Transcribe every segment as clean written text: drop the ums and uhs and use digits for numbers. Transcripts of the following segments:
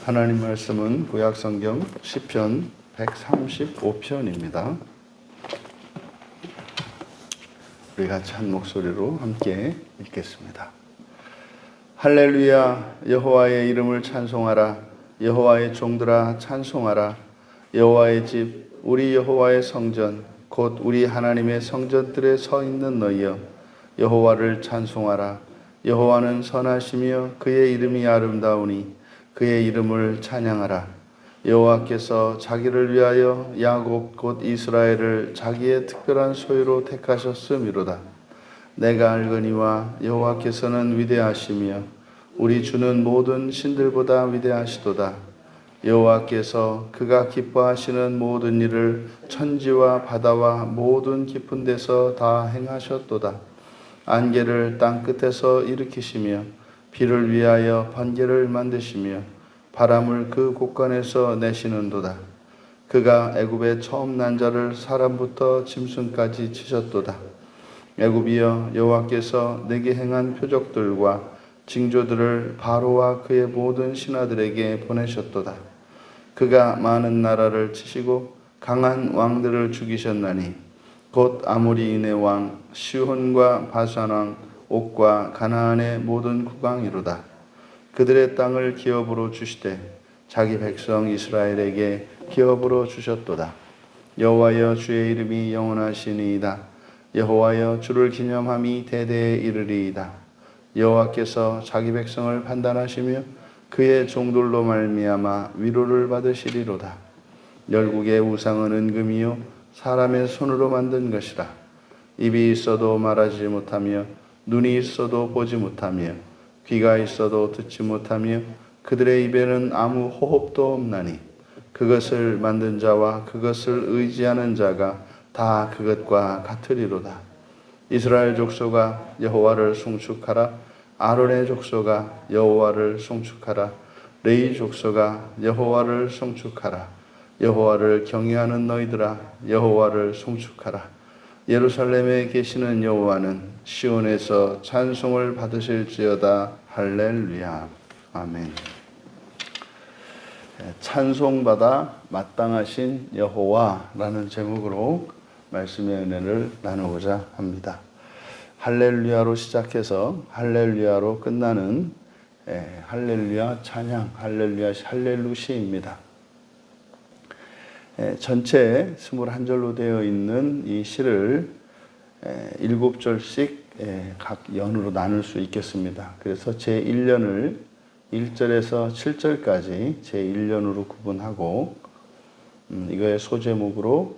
하나님 말씀은 구약성경 시편 135편입니다. 우리 같이 한 목소리로 함께 읽겠습니다. 할렐루야, 여호와의 이름을 찬송하라. 여호와의 종들아 찬송하라. 여호와의 집, 우리 여호와의 성전, 곧 우리 하나님의 성전들에 서 있는 너희여, 여호와를 찬송하라. 여호와는 선하시며 그의 이름이 아름다우니 그의 이름을 찬양하라. 여호와께서 자기를 위하여 야곱 곧 이스라엘을 자기의 특별한 소유로 택하셨음이로다. 내가 알거니와 여호와께서는 위대하시며 우리 주는 모든 신들보다 위대하시도다. 여호와께서 그가 기뻐하시는 모든 일을 천지와 바다와 모든 깊은 데서 다 행하셨도다. 안개를 땅 끝에서 일으키시며 비를 위하여 번개를 만드시며 바람을 그 곳간에서 내시는도다. 그가 애굽의 처음 난 자를 사람부터 짐승까지 치셨도다. 애굽이여, 여호와께서 내게 행한 표적들과 징조들을 바로와 그의 모든 신하들에게 보내셨도다. 그가 많은 나라를 치시고 강한 왕들을 죽이셨나니 곧 아모리인의 왕 시혼과 바산 왕 옥과 가나안의 모든 국왕이로다. 그들의 땅을 기업으로 주시되 자기 백성 이스라엘에게 기업으로 주셨도다. 여호와여, 주의 이름이 영원하시니이다. 여호와여, 주를 기념함이 대대에 이르리이다. 여호와께서 자기 백성을 판단하시며 그의 종들로 말미암아 위로를 받으시리로다. 열국의 우상은 은금이요 사람의 손으로 만든 것이라. 입이 있어도 말하지 못하며 눈이 있어도 보지 못하며 귀가 있어도 듣지 못하며 그들의 입에는 아무 호흡도 없나니 그것을 만든 자와 그것을 의지하는 자가 다 그것과 같으리로다. 이스라엘 족속아, 여호와를 송축하라. 아론의 족속아, 여호와를 송축하라. 레위 족속아, 여호와를 송축하라. 여호와를 경외하는 너희들아, 여호와를 송축하라. 예루살렘에 계시는 여호와는 시온에서 찬송을 받으실지어다. 할렐루야. 아멘. 찬송받아 마땅하신 여호와라는 제목으로 말씀의 은혜를 나누고자 합니다. 할렐루야로 시작해서 할렐루야로 끝나는 할렐루야 찬양, 할렐루야 할렐루시입니다. 전체 21절로 되어 있는 이 시를 7절씩 각 연으로 나눌 수 있겠습니다. 그래서 제1년을 1절에서 7절까지 제1년으로 구분하고 이거의 소제목으로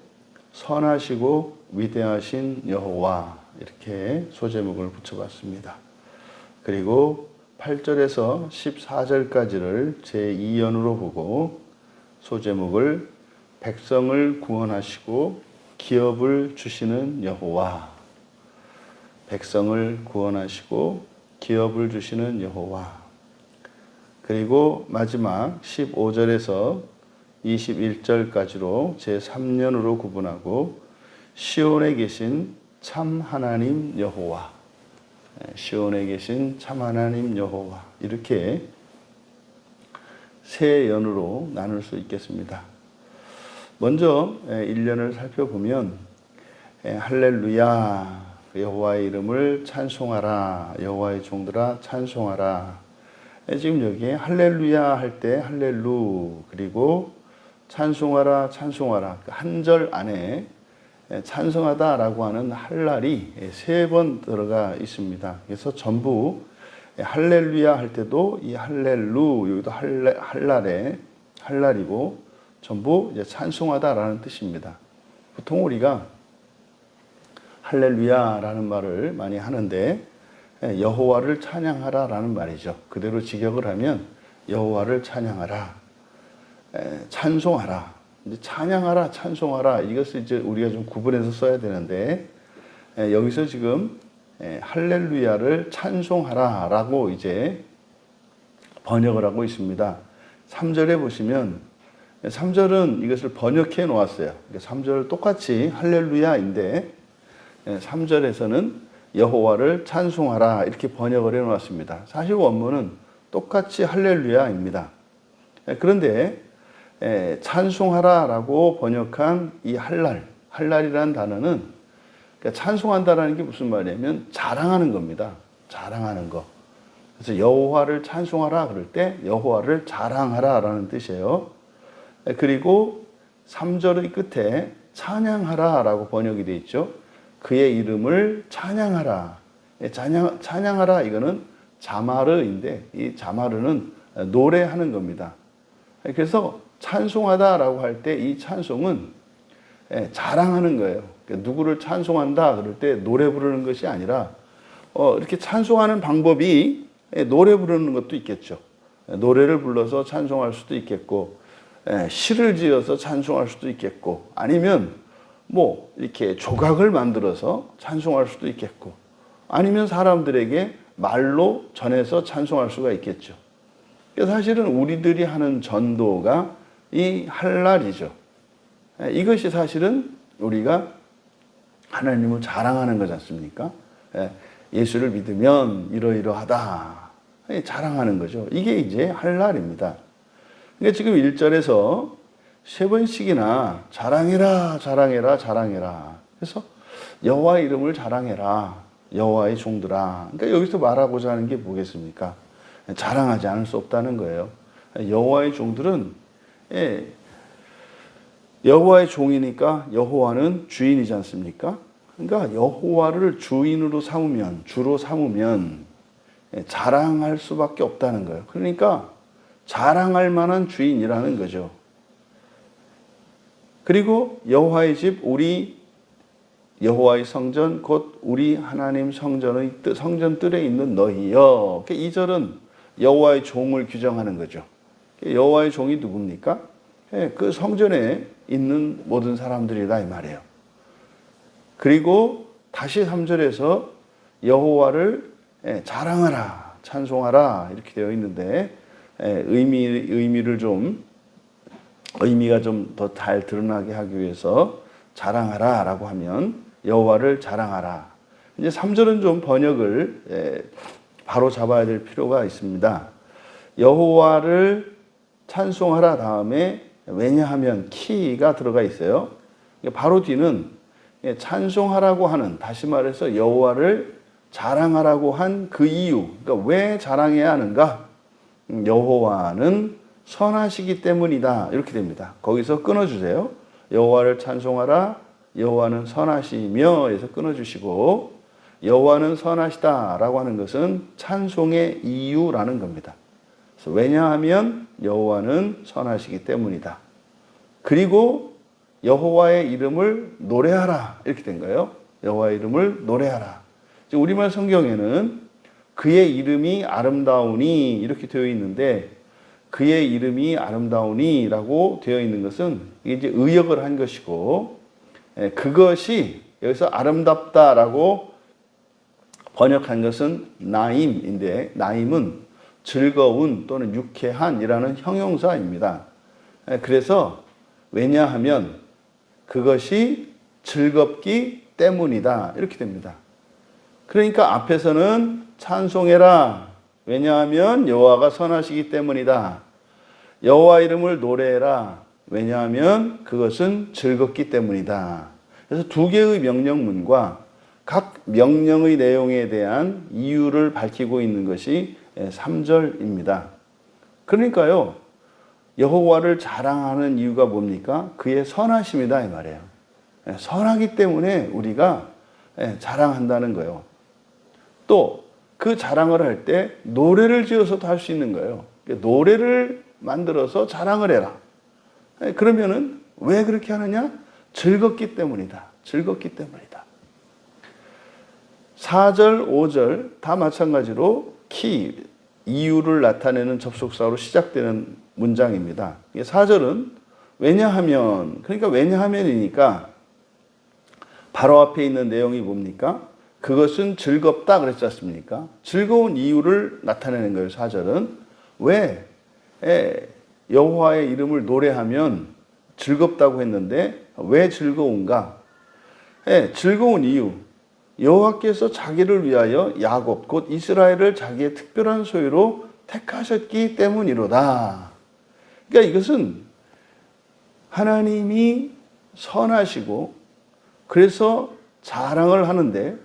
선하시고 위대하신 여호와 이렇게 소제목을 붙여봤습니다. 그리고 8절에서 14절까지를 제2연으로 보고 소제목을 백성을 구원하시고 기업을 주시는 여호와, 백성을 구원하시고 기업을 주시는 여호와. 그리고 마지막 15절에서 21절까지로 제3년으로 구분하고 시온에 계신 참 하나님 여호와, 시온에 계신 참 하나님 여호와 이렇게 세 연으로 나눌 수 있겠습니다. 먼저 1년을 살펴보면 할렐루야, 여호와의 이름을 찬송하라. 여호와의 종들아 찬송하라. 지금 여기에 할렐루야 할 때 할렐루, 그리고 찬송하라 찬송하라 한 절 안에 찬송하다라고 하는 할랄이 3번 들어가 있습니다. 그래서 전부 할렐루야 할 때도 이 할렐루, 여기도 할랄에 할랄이고 전부 이제 찬송하다라는 뜻입니다. 보통 우리가 할렐루야라는 말을 많이 하는데 여호와를 찬양하라라는 말이죠. 그대로 직역을 하면 여호와를 찬양하라, 찬송하라. 이제 찬양하라, 찬송하라 이것을 이제 우리가 좀 구분해서 써야 되는데 여기서 지금 할렐루야를 찬송하라라고 이제 번역을 하고 있습니다. 3절에 보시면 3절은 이것을 번역해 놓았어요. 3절 똑같이 할렐루야인데 3절에서는 여호와를 찬송하라 이렇게 번역을 해 놓았습니다. 사실 원문은 똑같이 할렐루야입니다. 그런데 찬송하라라고 번역한 이 할랄이라는 단어는 그러니까 찬송한다라는 게 무슨 말이냐면 자랑하는 겁니다. 자랑하는 거. 그래서 여호와를 찬송하라 그럴 때 여호와를 자랑하라라는 뜻이에요. 그리고 3절의 끝에 찬양하라라고 번역이 되어 있죠. 그의 이름을 찬양하라. 찬양하라 이거는 자마르인데 이 자마르는 노래하는 겁니다. 그래서 찬송하다라고 할 때 이 찬송은 자랑하는 거예요. 그러니까 누구를 찬송한다 그럴 때 노래 부르는 것이 아니라 이렇게 찬송하는 방법이 노래 부르는 것도 있겠죠. 노래를 불러서 찬송할 수도 있겠고 시를 지어서 찬송할 수도 있겠고 아니면 뭐 이렇게 조각을 만들어서 찬송할 수도 있겠고 아니면 사람들에게 말로 전해서 찬송할 수가 있겠죠. 사실은 우리들이 하는 전도가 이 할랄이죠. 이것이 사실은 우리가 하나님을 자랑하는 거지 않습니까? 예수를 믿으면 이러이러하다. 자랑하는 거죠. 이게 이제 할랄입니다. 그러니까 지금 1절에서 3번씩이나 자랑해라, 자랑해라, 자랑해라. 그래서 여호와 이름을 자랑해라. 여호와의 종들아. 그러니까 여기서 말하고자 하는 게 뭐겠습니까? 자랑하지 않을 수 없다는 거예요. 여호와의 종들은 여호와의 종이니까 여호와는 주인이지 않습니까? 그러니까 여호와를 주인으로 삼으면 주로 삼으면 자랑할 수밖에 없다는 거예요. 그러니까 자랑할 만한 주인이라는 거죠. 그리고 여호와의 집 우리 여호와의 성전 곧 우리 하나님 성전 뜰에 있는 너희여. 2절은 여호와의 종을 규정하는 거죠. 여호와의 종이 누굽니까? 그 성전에 있는 모든 사람들이다 이 말이에요. 그리고 다시 3절에서 여호와를 자랑하라, 찬송하라 이렇게 되어 있는데 의미가 좀 더 잘 드러나게 하기 위해서 자랑하라라고 하면 여호와를 자랑하라. 이제 3절은 좀 번역을 바로 잡아야 될 필요가 있습니다. 여호와를 찬송하라 다음에 왜냐하면 키가 들어가 있어요. 바로 뒤는 찬송하라고 하는 다시 말해서 여호와를 자랑하라고 한 그 이유. 그러니까 왜 자랑해야 하는가? 여호와는 선하시기 때문이다. 이렇게 됩니다. 거기서 끊어주세요. 여호와를 찬송하라. 여호와는 선하시며 에서 끊어주시고 여호와는 선하시다라고 하는 것은 찬송의 이유라는 겁니다. 그래서 왜냐하면 여호와는 선하시기 때문이다. 그리고 여호와의 이름을 노래하라 이렇게 된 거예요. 여호와의 이름을 노래하라. 우리말 성경에는 그의 이름이 아름다우니 이렇게 되어 있는데 그의 이름이 아름다우니라고 되어 있는 것은 이게 이제 의역을 한 것이고 그것이 여기서 아름답다라고 번역한 것은 나임인데 나임은 즐거운 또는 유쾌한이라는 형용사입니다. 그래서 왜냐하면 그것이 즐겁기 때문이다 이렇게 됩니다. 그러니까 앞에서는 찬송해라. 왜냐하면 여호와가 선하시기 때문이다. 여호와 이름을 노래해라. 왜냐하면 그것은 즐겁기 때문이다. 그래서 두 개의 명령문과 각 명령의 내용에 대한 이유를 밝히고 있는 것이 3절입니다. 그러니까요. 여호와를 자랑하는 이유가 뭡니까? 그의 선하심이다 이 말이에요. 선하기 때문에 우리가 자랑한다는 거예요. 또 그 자랑을 할 때 노래를 지어서도 할 수 있는 거예요. 노래를 만들어서 자랑을 해라. 그러면은 왜 그렇게 하느냐? 즐겁기 때문이다. 즐겁기 때문이다. 4절, 5절 다 마찬가지로 이유를 나타내는 접속사로 시작되는 문장입니다. 4절은 왜냐하면, 그러니까 왜냐하면이니까 바로 앞에 있는 내용이 뭡니까? 그것은 즐겁다 그랬지 않습니까? 즐거운 이유를 나타내는 거예요. 4절은 왜 여호와의 이름을 노래하면 즐겁다고 했는데 왜 즐거운가? 즐거운 이유. 여호와께서 자기를 위하여 야곱 곧 이스라엘을 자기의 특별한 소유로 택하셨기 때문이로다. 그러니까 이것은 하나님이 선하시고 그래서 자랑을 하는데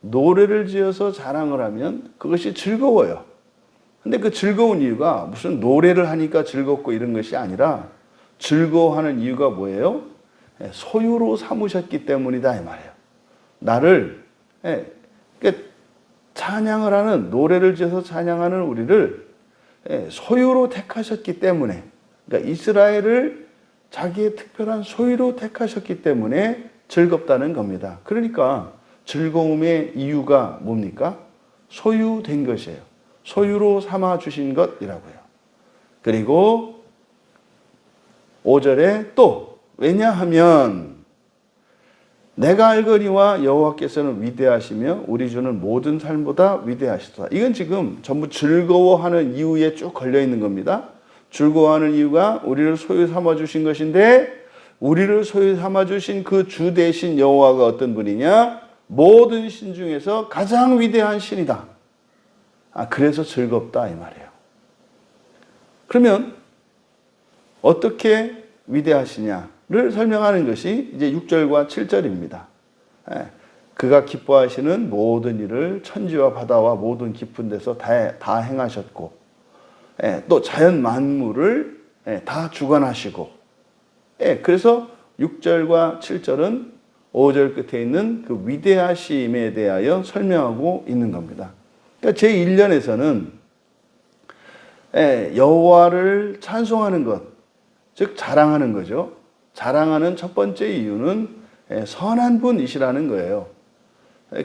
노래를 지어서 자랑을 하면 그것이 즐거워요. 근데 그 즐거운 이유가 무슨 노래를 하니까 즐겁고 이런 것이 아니라 즐거워하는 이유가 뭐예요? 소유로 삼으셨기 때문이다 이 말이에요. 나를 그러니까 찬양을 하는 노래를 지어서 찬양하는 우리를 소유로 택하셨기 때문에 그러니까 이스라엘을 자기의 특별한 소유로 택하셨기 때문에 즐겁다는 겁니다. 그러니까 즐거움의 이유가 뭡니까? 소유된 것이에요. 소유로 삼아 주신 것이라고요. 그리고 5절에 또 왜냐하면 내가 알거니와 여호와께서는 위대하시며 우리 주는 모든 삶보다 위대하시도다. 이건 지금 전부 즐거워하는 이유에 쭉 걸려 있는 겁니다. 즐거워하는 이유가 우리를 소유 삼아 주신 것인데 우리를 소유 삼아 주신 그 주 대신 여호와가 어떤 분이냐? 모든 신 중에서 가장 위대한 신이다. 그래서 즐겁다 이 말이에요. 그러면 어떻게 위대하시냐를 설명하는 것이 이제 6절과 7절입니다. 그가 기뻐하시는 모든 일을 천지와 바다와 모든 깊은 데서 다 행하셨고 또 자연 만물을 다 주관하시고 그래서 6절과 7절은 5절 끝에 있는 그 위대하심에 대하여 설명하고 있는 겁니다. 그러니까 제1년에서는 여호와를 찬송하는 것, 즉 자랑하는 거죠. 자랑하는 첫 번째 이유는 선한 분이시라는 거예요.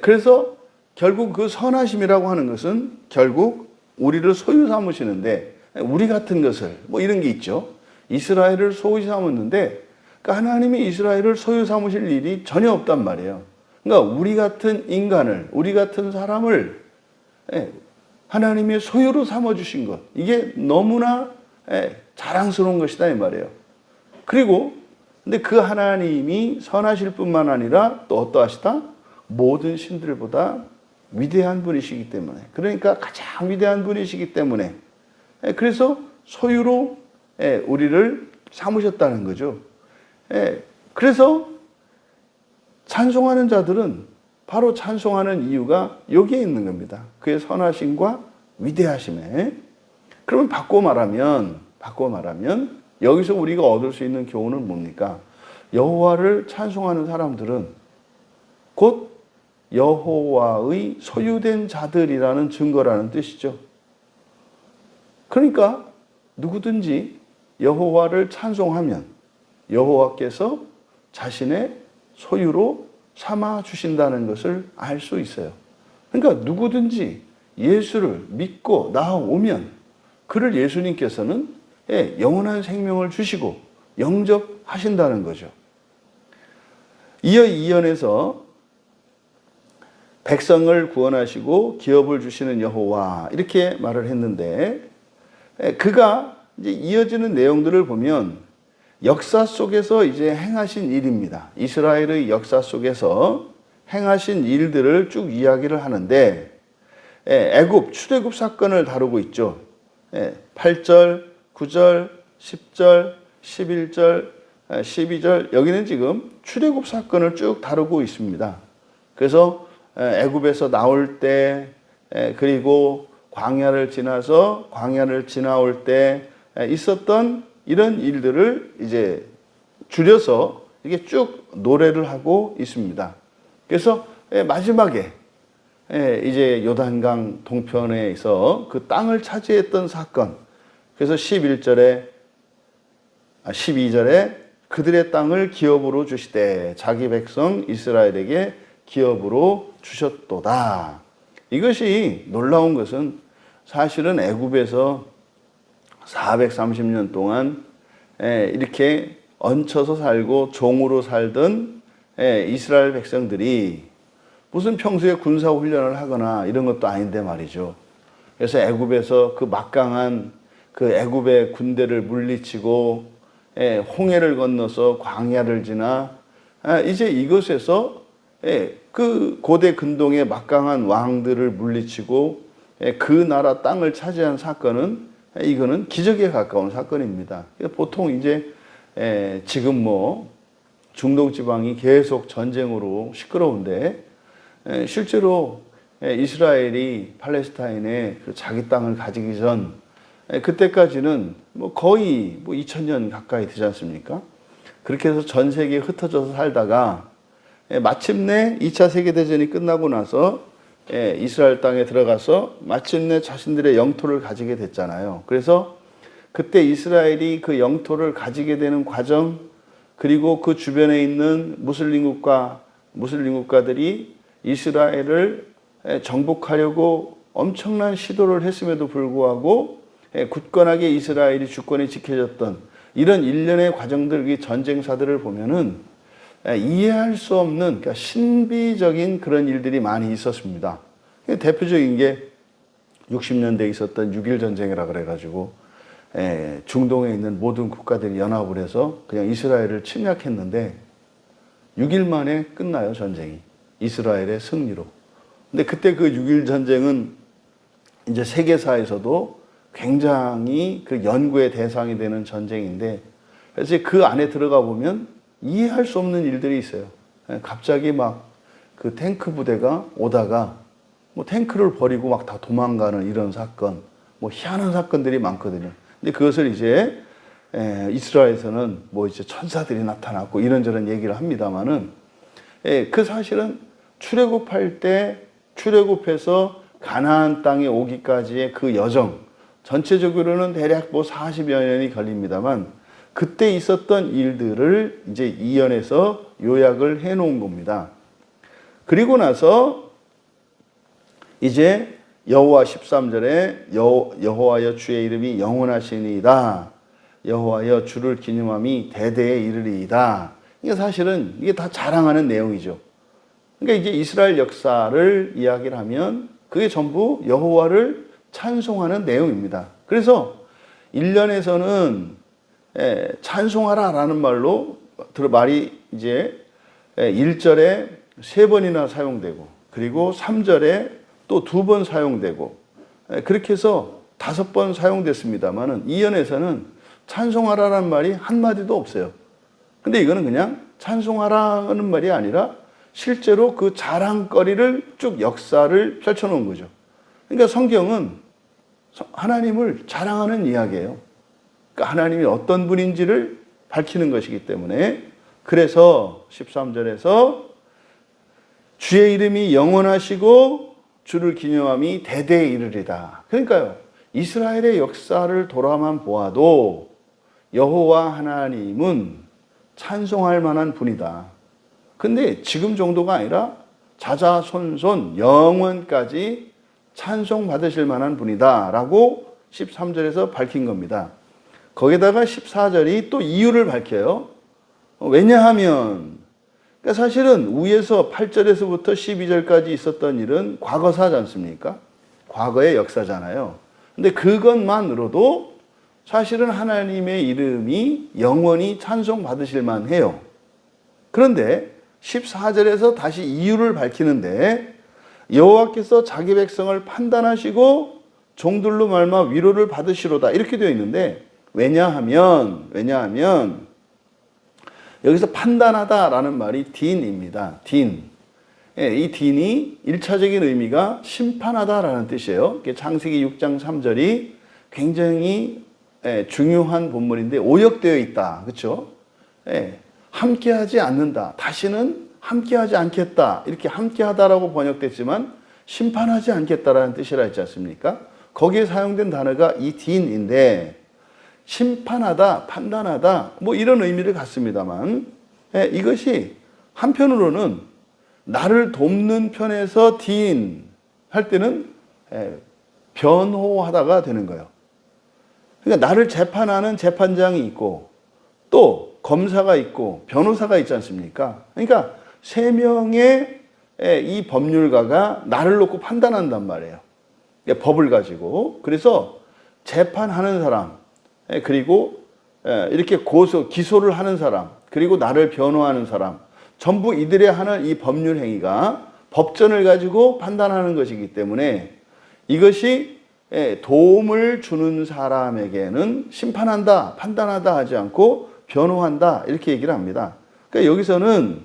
그래서 결국 그 선하심이라고 하는 것은 결국 우리를 소유 삼으시는데 우리 같은 것을 뭐 이런 게 있죠. 이스라엘을 소유 삼았는데 그러니까 하나님이 이스라엘을 소유 삼으실 일이 전혀 없단 말이에요. 그러니까 우리 같은 인간을 우리 같은 사람을 하나님의 소유로 삼아주신 것 이게 너무나 자랑스러운 것이다 이 말이에요. 그리고 근데 그 하나님이 선하실 뿐만 아니라 또 어떠하시다? 모든 신들보다 위대한 분이시기 때문에 그러니까 가장 위대한 분이시기 때문에 그래서 소유로 우리를 삼으셨다는 거죠. 그래서 찬송하는 자들은 바로 찬송하는 이유가 여기에 있는 겁니다. 그의 선하심과 위대하심에. 그러면 바꿔 말하면 여기서 우리가 얻을 수 있는 교훈은 뭡니까? 여호와를 찬송하는 사람들은 곧 여호와의 소유된 자들이라는 증거라는 뜻이죠. 그러니까 누구든지 여호와를 찬송하면 여호와께서 자신의 소유로 삼아 주신다는 것을 알 수 있어요. 그러니까 누구든지 예수를 믿고 나오면 그를 예수님께서는 영원한 생명을 주시고 영접하신다는 거죠. 이어 2연에서 백성을 구원하시고 기업을 주시는 여호와 이렇게 말을 했는데 그가 이제 이어지는 내용들을 보면 역사 속에서 이제 행하신 일입니다. 이스라엘의 역사 속에서 행하신 일들을 쭉 이야기를 하는데 애굽 출애굽 사건을 다루고 있죠. 8절, 9절, 10절, 11절, 12절 여기는 지금 출애굽 사건을 쭉 다루고 있습니다. 그래서 애굽에서 나올 때 그리고 광야를 지나올 때 있었던 이런 일들을 이제 줄여서 이게 쭉 노래를 하고 있습니다. 그래서 마지막에 이제 요단강 동편에서 그 땅을 차지했던 사건. 그래서 12절에 그들의 땅을 기업으로 주시되 자기 백성 이스라엘에게 기업으로 주셨도다. 이것이 놀라운 것은 사실은 애굽에서 430년 동안 이렇게 얹혀서 살고 종으로 살던 이스라엘 백성들이 무슨 평소에 군사 훈련을 하거나 이런 것도 아닌데 말이죠. 그래서 애굽에서 그 막강한 그 애굽의 군대를 물리치고 홍해를 건너서 광야를 지나 이제 이곳에서 그 고대 근동의 막강한 왕들을 물리치고 그 나라 땅을 차지한 사건은 이거는 기적에 가까운 사건입니다. 보통 이제 지금 뭐 중동 지방이 계속 전쟁으로 시끄러운데 실제로 이스라엘이 팔레스타인에 그 자기 땅을 가지기 전 그때까지는 뭐 거의 뭐 2000년 가까이 되지 않습니까? 그렇게 해서 전 세계에 흩어져서 살다가 마침내 2차 세계대전이 끝나고 나서 이스라엘 땅에 들어가서 마침내 자신들의 영토를 가지게 됐잖아요. 그래서 그때 이스라엘이 그 영토를 가지게 되는 과정, 그리고 그 주변에 있는 무슬림 국가들이 이스라엘을 정복하려고 엄청난 시도를 했음에도 불구하고 굳건하게 이스라엘이 주권이 지켜졌던 이런 일련의 과정들, 전쟁사들을 보면은 이해할 수 없는, 그러니까 신비적인 그런 일들이 많이 있었습니다. 대표적인 게 60년대에 있었던 6.1 전쟁이라 그래가지고 중동에 있는 모든 국가들이 연합을 해서 그냥 이스라엘을 침략했는데 6일 만에 끝나요, 전쟁이. 이스라엘의 승리로. 근데 그때 그 6.1 전쟁은 이제 세계사에서도 굉장히 그 연구의 대상이 되는 전쟁인데, 그래서 그 안에 들어가 보면 이해할 수 없는 일들이 있어요. 갑자기 막 그 탱크 부대가 오다가 뭐 탱크를 버리고 막 다 도망가는 이런 사건, 뭐 희한한 사건들이 많거든요. 근데 그것을 이제 이스라엘에서는 뭐 이제 천사들이 나타났고 이런저런 얘기를 합니다만은 그 사실은 출애굽할 때 출애굽해서 가나안 땅에 오기까지의 그 여정 전체적으로는 대략 뭐 40여 년이 걸립니다만 그때 있었던 일들을 이제 이연해서 요약을 해 놓은 겁니다. 그리고 나서 이제 여호와 13절에 여호와여 주의 이름이 영원하시니이다. 여호와여 주를 기념함이 대대에 이르리이다. 이게 사실은 이게 다 자랑하는 내용이죠. 그러니까 이제 이스라엘 역사를 이야기를 하면 그게 전부 여호와를 찬송하는 내용입니다. 그래서 1년에서는 찬송하라라는 말이 이제 1절에 3번이나 사용되고 그리고 3절에 또 2번 사용되고 그렇게 해서 5번 사용됐습니다만은 이연에서는 찬송하라라는 말이 한마디도 없어요. 근데 이거는 그냥 찬송하라는 말이 아니라 실제로 그 자랑거리를 쭉 역사를 펼쳐놓은 거죠. 그러니까 성경은 하나님을 자랑하는 이야기예요. 그러니까 하나님이 어떤 분인지를 밝히는 것이기 때문에 그래서 13절에서 주의 이름이 영원하시고 주를 기념함이 대대에 이르리다. 그러니까요. 이스라엘의 역사를 돌아만 보아도 여호와 하나님은 찬송할 만한 분이다. 근데 지금 정도가 아니라 자자손손 영원까지 찬송 받으실 만한 분이다 라고 13절에서 밝힌 겁니다. 거기다가 14절이 또 이유를 밝혀요. 왜냐하면 그러니까 사실은 위에서 8절에서부터 12절까지 있었던 일은 과거사지 않습니까? 과거의 역사잖아요. 근데 그것만으로도 사실은 하나님의 이름이 영원히 찬송 받으실 만해요. 그런데 14절에서 다시 이유를 밝히는데 여호와께서 자기 백성을 판단하시고 종들로 말미암아 위로를 받으시로다 이렇게 되어 있는데 왜냐하면 여기서 판단하다라는 말이 딘입니다. 딘. 이 딘이 1차적인 의미가 심판하다라는 뜻이에요. 창세기 6장 3절이 굉장히 중요한 본문인데 오역되어 있다. 그렇죠? 함께하지 않는다. 다시는 함께하지 않겠다. 이렇게 함께하다라고 번역됐지만 심판하지 않겠다라는 뜻이라 했지 않습니까? 거기에 사용된 단어가 이 딘인데 심판하다, 판단하다 뭐 이런 의미를 갖습니다만 이것이 한편으로는 나를 돕는 편에서 딘 할 때는 변호하다가 되는 거예요. 그러니까 나를 재판하는 재판장이 있고 또 검사가 있고 변호사가 있지 않습니까? 그러니까 3명의 이 법률가가 나를 놓고 판단한단 말이에요. 법을 가지고. 그래서 재판하는 사람, 그리고 이렇게 기소를 하는 사람, 그리고 나를 변호하는 사람, 전부 이들의 하는 이 법률 행위가 법전을 가지고 판단하는 것이기 때문에 이것이 도움을 주는 사람에게는 심판한다, 판단하다 하지 않고 변호한다 이렇게 얘기를 합니다. 그러니까 여기서는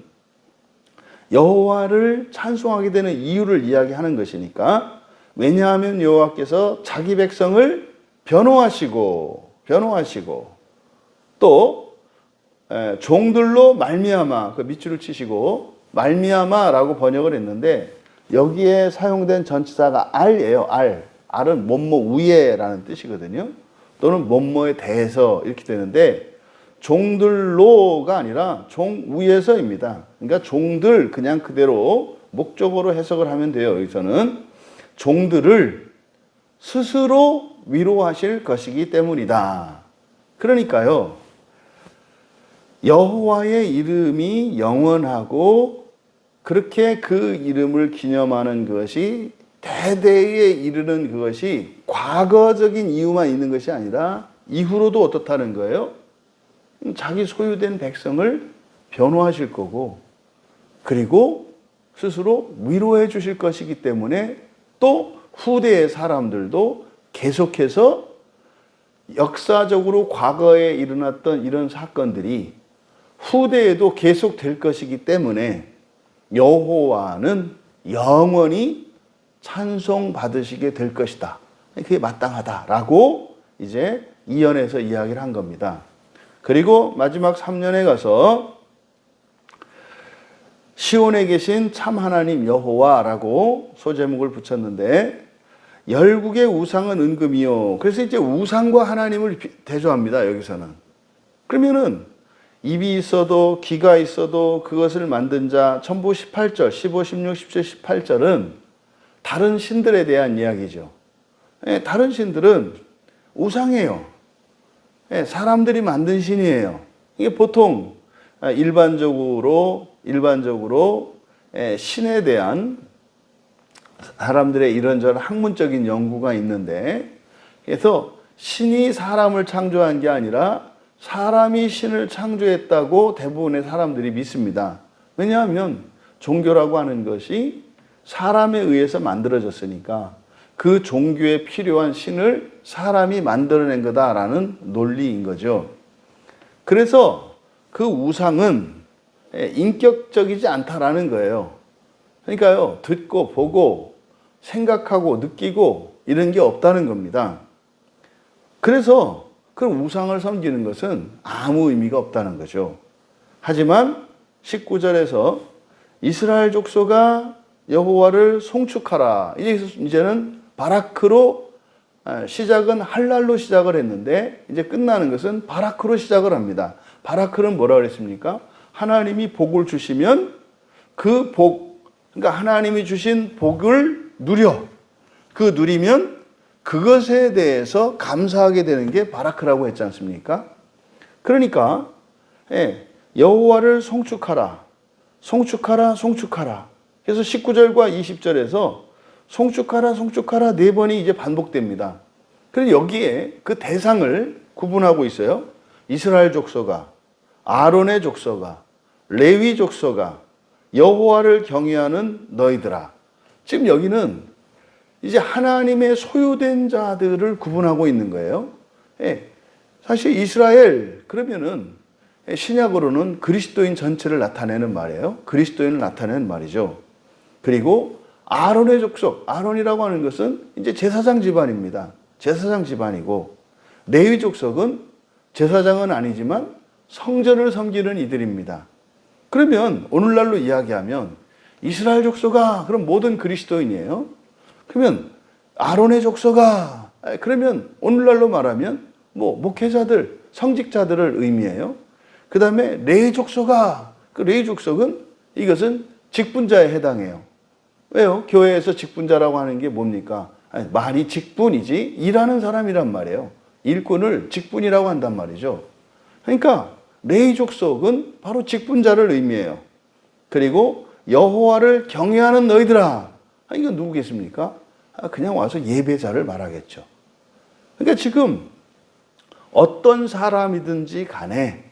여호와를 찬송하게 되는 이유를 이야기하는 것이니까, 왜냐하면 여호와께서 자기 백성을 변호하시고 또 종들로 말미암아, 그 밑줄을 치시고 말미암아라고 번역을 했는데, 여기에 사용된 전치사가 알이에요. 알은 뭐뭐 위에라는 뜻이거든요. 또는 뭐뭐에 대해서 이렇게 되는데, 종들로가 아니라 종 위에서입니다. 그러니까 종들 그냥 그대로 목적으로 해석을 하면 돼요. 여기서는 종들을 스스로 위로하실 것이기 때문이다. 그러니까요, 여호와의 이름이 영원하고 그렇게 그 이름을 기념하는 것이 대대에 이르는 그것이 과거적인 이유만 있는 것이 아니라 이후로도 어떻다는 거예요? 자기 소유된 백성을 변호하실 거고, 그리고 스스로 위로해 주실 것이기 때문에, 또 후대의 사람들도 계속해서 역사적으로 과거에 일어났던 이런 사건들이 후대에도 계속될 것이기 때문에 여호와는 영원히 찬송받으시게 될 것이다. 그게 마땅하다라고 이제 2연에서 이야기를 한 겁니다. 그리고 마지막 3년에 가서 시온에 계신 참 하나님 여호와라고 소제목을 붙였는데, 열국의 우상은 은금이요. 그래서 이제 우상과 하나님을 대조합니다. 여기서는. 그러면은 입이 있어도 귀가 있어도 그것을 만든 자, 전부 18절, 15, 16, 17, 18절은 다른 신들에 대한 이야기죠. 다른 신들은 우상이에요. 사람들이 만든 신이에요. 이게 보통 일반적으로 신에 대한 사람들의 이런저런 학문적인 연구가 있는데, 그래서 신이 사람을 창조한 게 아니라 사람이 신을 창조했다고 대부분의 사람들이 믿습니다. 왜냐하면 종교라고 하는 것이 사람에 의해서 만들어졌으니까 그 종교에 필요한 신을 사람이 만들어낸 거다라는 논리인 거죠. 그래서 그 우상은 인격적이지 않다라는 거예요. 그러니까요, 듣고 보고 생각하고 느끼고 이런 게 없다는 겁니다. 그래서 그 우상을 섬기는 것은 아무 의미가 없다는 거죠. 하지만 19절에서 이스라엘 족속아 여호와를 송축하라. 이제는 바라크로 시작은 할랄로 시작을 했는데, 이제 끝나는 것은 바라크로 시작을 합니다. 바라크는 뭐라 그랬습니까? 하나님이 복을 주시면 그 복, 그러니까 하나님이 주신 복을 누리면 그것에 대해서 감사하게 되는 게 바라크라고 했지 않습니까? 그러니까 여호와를 송축하라. 그래서 19절과 20절에서 송축하라 네 번이 이제 반복됩니다. 그래서 여기에 그 대상을 구분하고 있어요. 이스라엘 족속아, 아론의 족속아, 레위 족속아, 여호와를 경외하는 너희들아. 지금 여기는 이제 하나님의 소유된 자들을 구분하고 있는 거예요. 사실 이스라엘 그러면은 신약으로는 그리스도인 전체를 나타내는 말이에요. 그리스도인을 나타내는 말이죠. 그리고 아론의 족속, 아론이라고 하는 것은 이제 제사장 집안입니다. 제사장 집안이고, 레위 족속은 제사장은 아니지만 성전을 섬기는 이들입니다. 그러면 오늘날로 이야기하면 이스라엘 족속아, 그럼 모든 그리스도인이에요. 그러면 아론의 족속아, 그러면 오늘날로 말하면 목회자들, 성직자들을 의미해요. 그 다음에 레위 족속아, 그 레위 족속은 이것은 직분자에 해당해요. 왜요? 교회에서 직분자라고 하는 게 뭡니까? 말이 직분이지 일하는 사람이란 말이에요. 일꾼을 직분이라고 한단 말이죠. 그러니까 레위 족속은 바로 직분자를 의미해요. 그리고 여호와를 경외하는 너희들아, 이건 누구겠습니까? 그냥 와서 예배자를 말하겠죠. 그러니까 지금 어떤 사람이든지 간에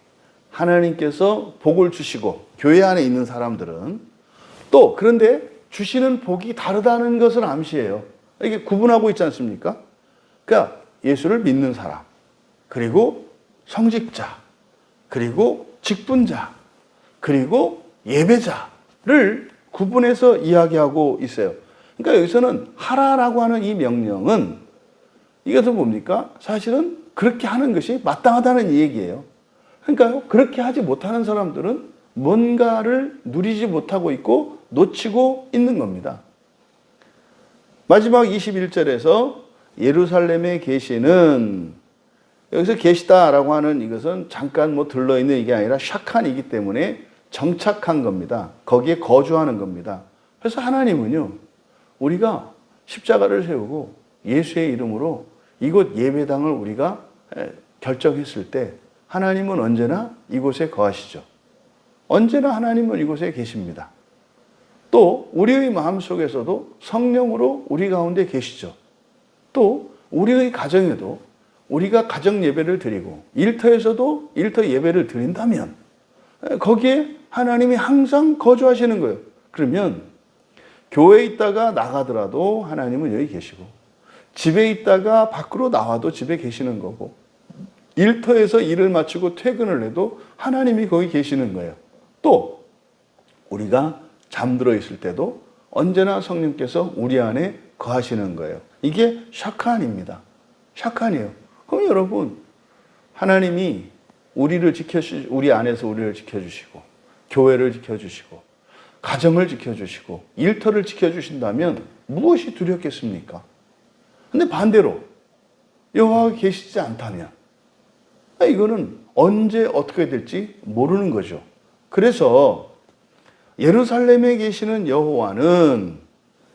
하나님께서 복을 주시고, 교회 안에 있는 사람들은 또 그런데 주시는 복이 다르다는 것을 암시해요. 이게 구분하고 있지 않습니까? 그러니까 예수를 믿는 사람, 그리고 성직자, 그리고 직분자, 그리고 예배자를 구분해서 이야기하고 있어요. 그러니까 여기서는 하라라고 하는 이 명령은 이것은 뭡니까? 사실은 그렇게 하는 것이 마땅하다는 얘기예요. 그러니까요, 그렇게 하지 못하는 사람들은 뭔가를 누리지 못하고 있고 놓치고 있는 겁니다. 마지막 21절에서 예루살렘에 계시는, 여기서 계시다라고 하는 이것은 잠깐 들러있는 이게 아니라 샤칸이기 때문에 정착한 겁니다. 거기에 거주하는 겁니다. 그래서 하나님은요, 우리가 십자가를 세우고 예수의 이름으로 이곳 예배당을 우리가 결정했을 때 하나님은 언제나 이곳에 거하시죠. 언제나 하나님은 이곳에 계십니다. 또 우리의 마음속에서도 성령으로 우리 가운데 계시죠. 또 우리의 가정에도 우리가 가정 예배를 드리고 일터에서도 일터 예배를 드린다면 거기에 하나님이 항상 거주하시는 거예요. 그러면 교회에 있다가 나가더라도 하나님은 여기 계시고, 집에 있다가 밖으로 나와도 집에 계시는 거고, 일터에서 일을 마치고 퇴근을 해도 하나님이 거기 계시는 거예요. 또 우리가 잠들어 있을 때도 언제나 성령께서 우리 안에 거하시는 거예요. 이게 샤칸입니다. 샤칸이에요. 그럼 여러분, 하나님이 우리 안에서 우리를 지켜주시고, 교회를 지켜주시고, 가정을 지켜주시고, 일터를 지켜주신다면 무엇이 두렵겠습니까? 근데 반대로 여호와가 계시지 않다면 이거는 언제 어떻게 될지 모르는 거죠. 그래서 예루살렘에 계시는 여호와는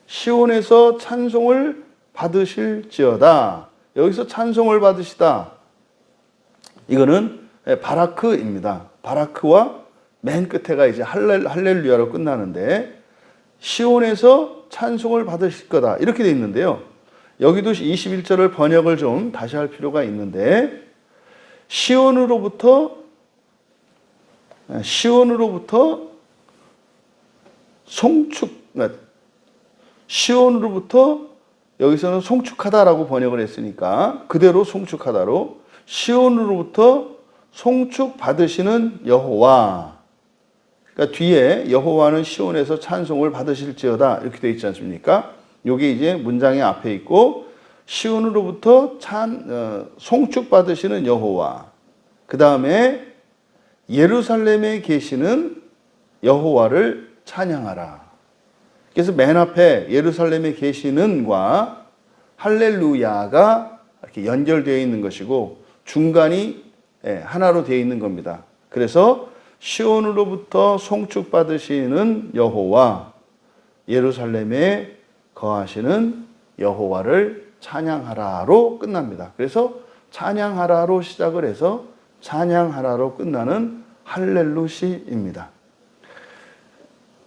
시온에서 찬송을 받으실지어다. 여기서 찬송을 받으시다. 이거는 바라크입니다. 바라크와 맨 끝에가 이제 할렐루야로 끝나는데, 시온에서 찬송을 받으실 거다. 이렇게 돼 있는데요. 여기도 21절을 번역을 좀 다시 할 필요가 있는데, 시온으로부터 시온으로부터 여기서는 송축하다라고 번역을 했으니까 그대로 송축하다로, 시온으로부터 송축 받으시는 여호와. 그러니까 뒤에 여호와는 시온에서 찬송을 받으실지어다 이렇게 되어 있지 않습니까? 이게 이제 문장의 앞에 있고, 시온으로부터 송축 받으시는 여호와. 그 다음에 예루살렘에 계시는 여호와를 찬양하라. 그래서 맨 앞에 예루살렘에 계시는과 할렐루야가 이렇게 연결되어 있는 것이고, 중간이 하나로 되어 있는 겁니다. 그래서 시온으로부터 송축 받으시는 여호와, 예루살렘에 거하시는 여호와를 찬양하라로 끝납니다. 그래서 찬양하라로 시작을 해서 찬양하라로 끝나는 할렐루시입니다.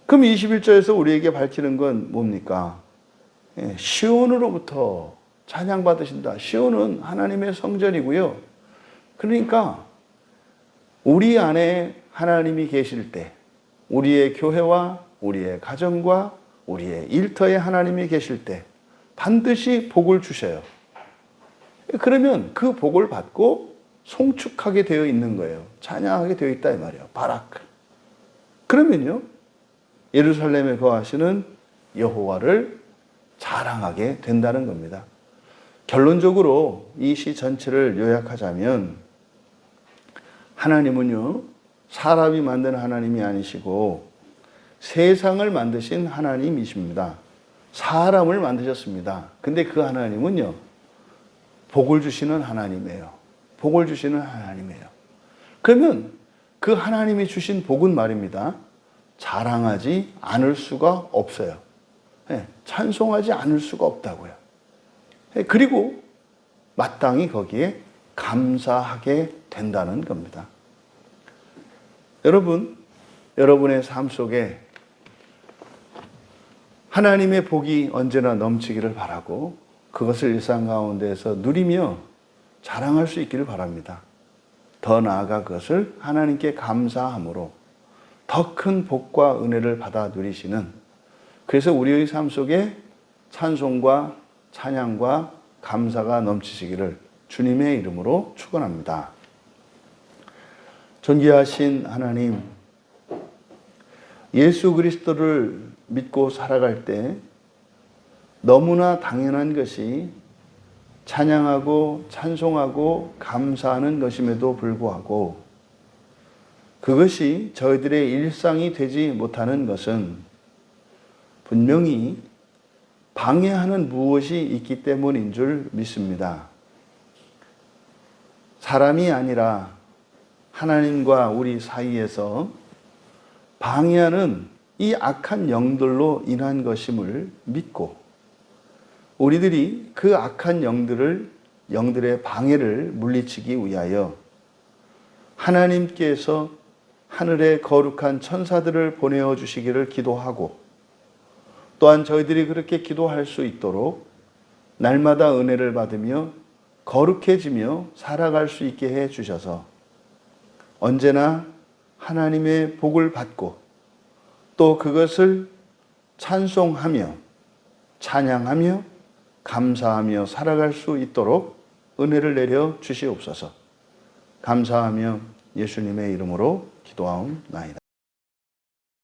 그럼 21절에서 우리에게 밝히는 건 뭡니까? 시온으로부터 찬양받으신다. 시온은 하나님의 성전이고요. 그러니까 우리 안에 하나님이 계실 때, 우리의 교회와 우리의 가정과 우리의 일터에 하나님이 계실 때 반드시 복을 주셔요. 그러면 그 복을 받고 송축하게 되어 있는 거예요. 찬양하게 되어 있다 이 말이에요. 바라크. 그러면요, 예루살렘에 거하시는 여호와를 자랑하게 된다는 겁니다. 결론적으로 이 시 전체를 요약하자면, 하나님은요, 사람이 만든 하나님이 아니시고 세상을 만드신 하나님이십니다. 사람을 만드셨습니다. 근데 그 하나님은요, 복을 주시는 하나님이에요. 복을 주시는 하나님이에요. 그러면 그 하나님이 주신 복은 말입니다, 자랑하지 않을 수가 없어요. 찬송하지 않을 수가 없다고요. 그리고 마땅히 거기에 감사하게 된다는 겁니다. 여러분, 여러분의 삶 속에 하나님의 복이 언제나 넘치기를 바라고 그것을 일상 가운데에서 누리며 자랑할 수 있기를 바랍니다. 더 나아가 그것을 하나님께 감사함으로 더 큰 복과 은혜를 받아 누리시는, 그래서 우리의 삶 속에 찬송과 찬양과 감사가 넘치시기를 주님의 이름으로 축원합니다. 존귀하신 하나님, 예수 그리스도를 믿고 살아갈 때 너무나 당연한 것이 찬양하고 찬송하고 감사하는 것임에도 불구하고 그것이 저희들의 일상이 되지 못하는 것은 분명히 방해하는 무엇이 있기 때문인 줄 믿습니다. 사람이 아니라 하나님과 우리 사이에서 방해하는 이 악한 영들로 인한 것임을 믿고 우리들이 그 악한 영들의 방해를 물리치기 위하여 하나님께서 하늘의 거룩한 천사들을 보내어 주시기를 기도하고 또한 저희들이 그렇게 기도할 수 있도록 날마다 은혜를 받으며 거룩해지며 살아갈 수 있게 해 주셔서 언제나 하나님의 복을 받고 또 그것을 찬송하며 찬양하며 감사하며 살아갈 수 있도록 은혜를 내려 주시옵소서. 감사하며 예수님의 이름으로 기도하옵나이다.